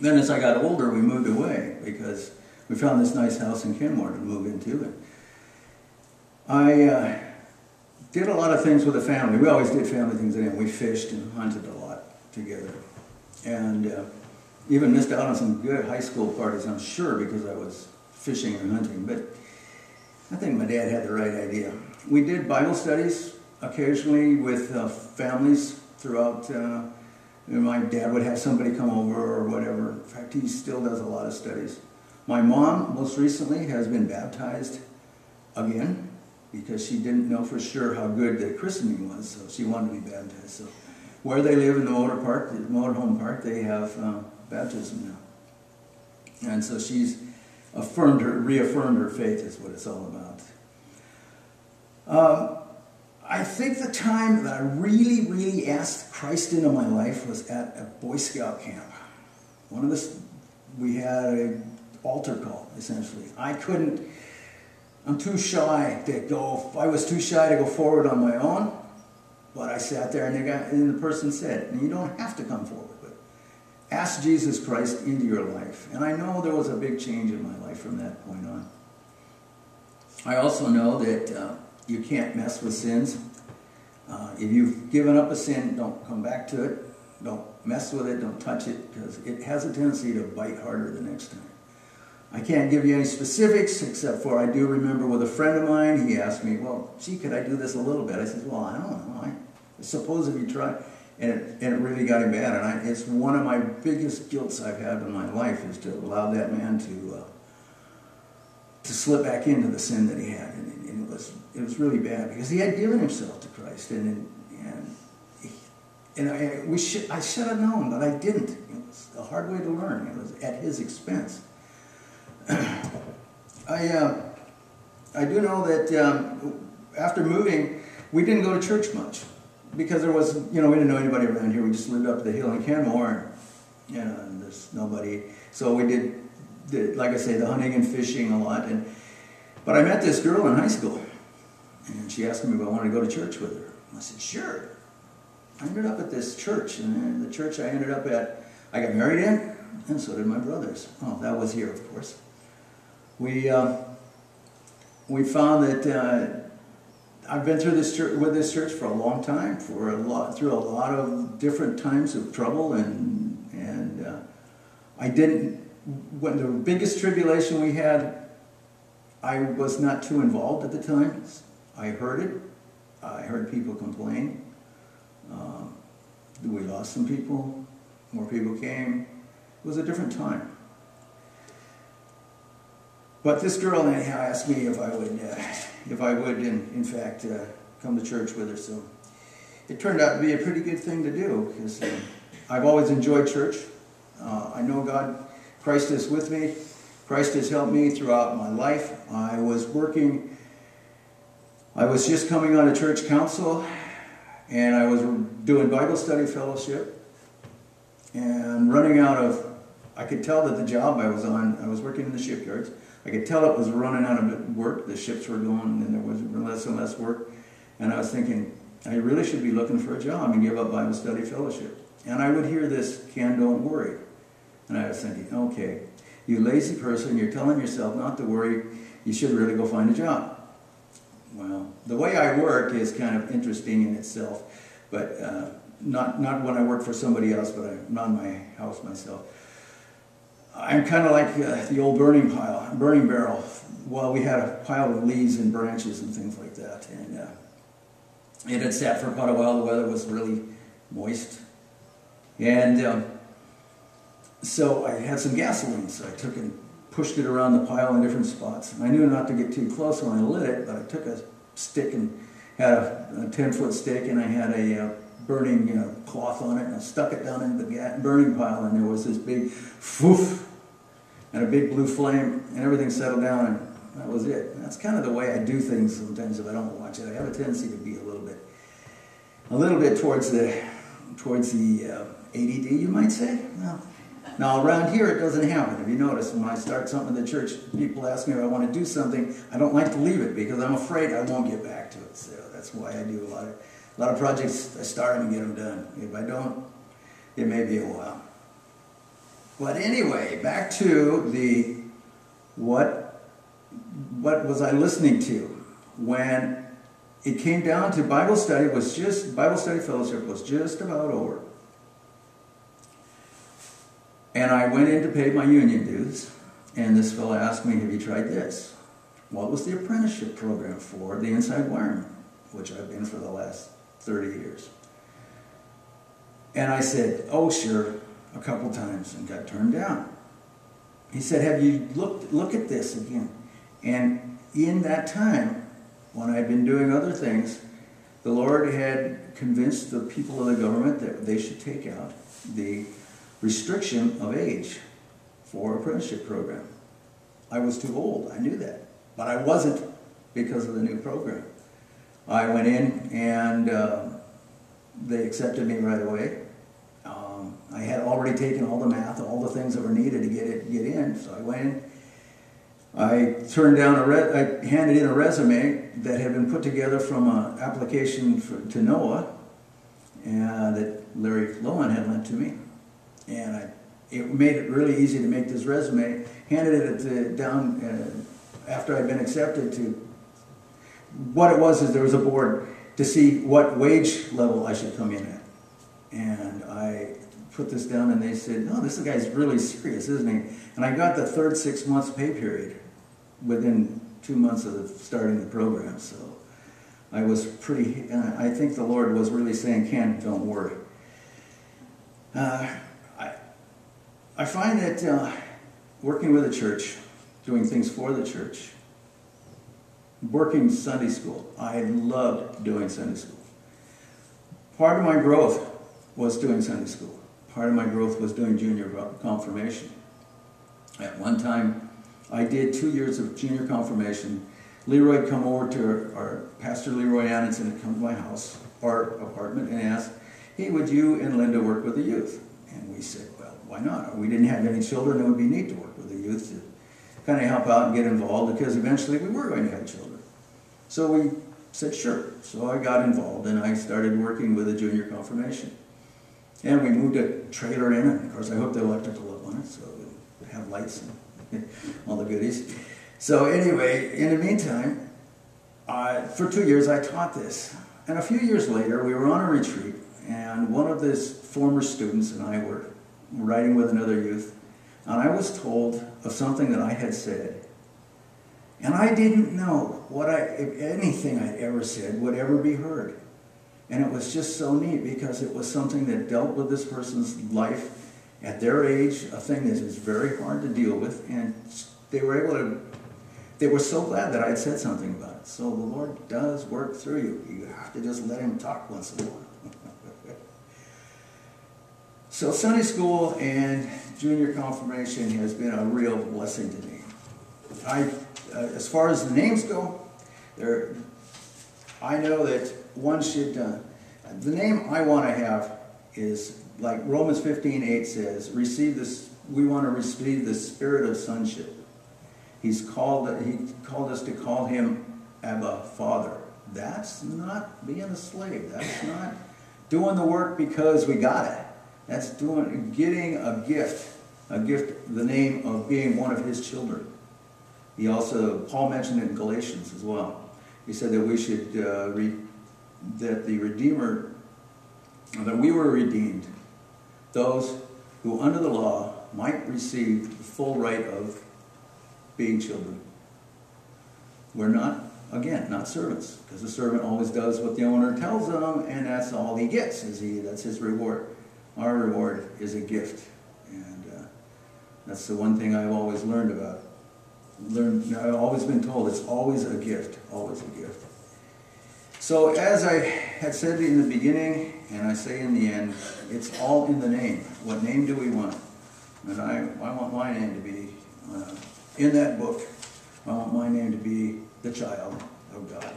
Then as I got older, we moved away because we found this nice house in Kenmore to move into. And I did a lot of things with the family. We always did family things. And we fished and hunted a lot together. And even missed out on some good high school parties, I'm sure, because I was fishing and hunting. But I think my dad had the right idea. We did Bible studies occasionally with families throughout. My dad would have somebody come over or whatever. In fact, he still does a lot of studies. My mom, most recently, has been baptized again because she didn't know for sure how good the christening was, so she wanted to be baptized. So where they live in the motorhome park, they have baptism now. And so she's reaffirmed her faith is what it's all about. I think the time that I really, really asked Christ into my life was at a Boy Scout camp. We had an altar call, essentially. I'm too shy to go, I was too shy to go forward on my own, but I sat there and the person said, you don't have to come forward, but ask Jesus Christ into your life. And I know there was a big change in my life from that point on. I also know that you can't mess with sins. If you've given up a sin, don't come back to it. Don't mess with it. Don't touch it, because it has a tendency to bite harder the next time. I can't give you any specifics, except for I do remember with a friend of mine, he asked me, well, gee, could I do this a little bit? I said, well, I don't know. I suppose if you try. And it really got him bad. And it's one of my biggest guilts I've had in my life is to allow that man to slip back into the sin that he had. And it was really bad because he had given himself to Christ. I should have known, but I didn't. It was a hard way to learn. It was at his expense. I do know that after moving, we didn't go to church much because there was, we didn't know anybody around here. We just lived up the hill in Kenmore, and there's nobody. So we did, like I say, the hunting and fishing a lot. But I met this girl in high school, and she asked me if I wanted to go to church with her. I said, sure. I ended up at this church, and the church I ended up at, I got married in, and so did my brothers. Oh, that was here, of course. We found that I've been through with this church for a long time, through a lot of different times of trouble, and when the biggest tribulation we had, I was not too involved at the time. I heard it. I heard people complain. We lost some people. More people came. It was a different time. But this girl anyhow asked me if I would, in fact, come to church with her. So it turned out to be a pretty good thing to do because I've always enjoyed church. I know Christ is with me. Christ has helped me throughout my life. I was just coming on a church council, and I was doing Bible study fellowship, and running out of, I could tell that the job I was on, I was working in the shipyards, I could tell it was running out of work. The ships were going, and there was less and less work, and I was thinking, I really should be looking for a job and give up Bible study fellowship. And I would hear this, Ken, don't worry. And I was thinking, okay, you lazy person, you're telling yourself not to worry, you should really go find a job. Well, the way I work is kind of interesting in itself, but not when I work for somebody else, but I'm not in my house myself. I'm kind of like the old burning barrel. Well, we had a pile of leaves and branches and things like that, and it had sat for quite a while. The weather was really moist, and so I had some gasoline, so I took and pushed it around the pile in different spots. And I knew not to get too close when I lit it, but I took a stick and had a 10-foot stick, and I had a burning cloth on it, and I stuck it down into the burning pile, and there was this big foof, and a big blue flame, and everything settled down, and that was it. And that's kind of the way I do things sometimes if I don't watch it. I have a tendency to be a little bit towards the ADD, you might say. Now around here it doesn't happen. If you notice, when I start something at the church, people ask me if I want to do something. I don't like to leave it because I'm afraid I won't get back to it. So that's why I do a lot of projects. I start them and get them done. If I don't, it may be a while. But anyway, back to the what was I listening to when it came down to Bible study fellowship was just about over. And I went in to pay my union dues, and this fellow asked me, have you tried this? What was the apprenticeship program for the inside wireman, which I've been for the last 30 years? And I said, oh, sure, a couple times, and got turned down. He said, have you look at this again? And in that time, when I'd been doing other things, the Lord had convinced the people of the government that they should take out the restriction of age for apprenticeship program. I was too old, I knew that, but I wasn't because of the new program. I went in and they accepted me right away. I had already taken all the math, all the things that were needed to get in, so I went in. I turned down I handed in a resume that had been put together from an application to NOAA, and that Larry Lohan had lent to me. And it made it really easy to make this resume. Handed it down after I'd been accepted to. What it was is there was a board to see what wage level I should come in at. And I put this down and they said, no, this guy's really serious, isn't he? And I got the third 6 months pay period within 2 months of starting the program. So I was I think the Lord was really saying, Ken, don't worry. I find that working with a church, doing things for the church, working Sunday school, I loved doing Sunday school. Part of my growth was doing Sunday school. Part of my growth was doing junior confirmation. At one time, I did 2 years of junior confirmation. Leroy had come over to our Pastor Leroy Annenson had come to my house, our apartment, and asked, hey, would you and Linda work with the youth? And we said, well, why not? We didn't have any children. It would be neat to work with the youth to kind of help out and get involved, because eventually we were going to have children. So we said, sure. So I got involved, and I started working with a junior confirmation. And we moved a trailer in it. Of course, I hooked the electrical up on it, so we have lights and all the goodies. So anyway, in the meantime, for 2 years I taught this. And a few years later, we were on a retreat, and one of these former students and I were riding with another youth, and I was told of something that I had said. And I didn't know if anything I'd ever said would ever be heard. And it was just so neat, because it was something that dealt with this person's life at their age, a thing that is very hard to deal with, and they were so glad that I had said something about it. So the Lord does work through you. You have to just let Him talk once in a while. So Sunday school and junior confirmation has been a real blessing to me. As far as the names go, I know that one should, the name I want to have is, like Romans 15:8 says, we want to receive the spirit of sonship. He called us to call Him Abba, Father. That's not being a slave. That's not doing the work because we got it. That's getting a gift, the name of being one of His children. Paul mentioned it in Galatians as well. He said that we should, that we were redeemed, those who under the law might receive the full right of being children. We're not servants, because the servant always does what the owner tells them, and that's all he gets. That's his reward. Our reward is a gift, and that's the one thing I've always learned about. I've always been told it's always a gift, always a gift. So as I had said in the beginning, and I say in the end, it's all in the name. What name do we want? And I want my name to be in that book. I want my name to be the child of God.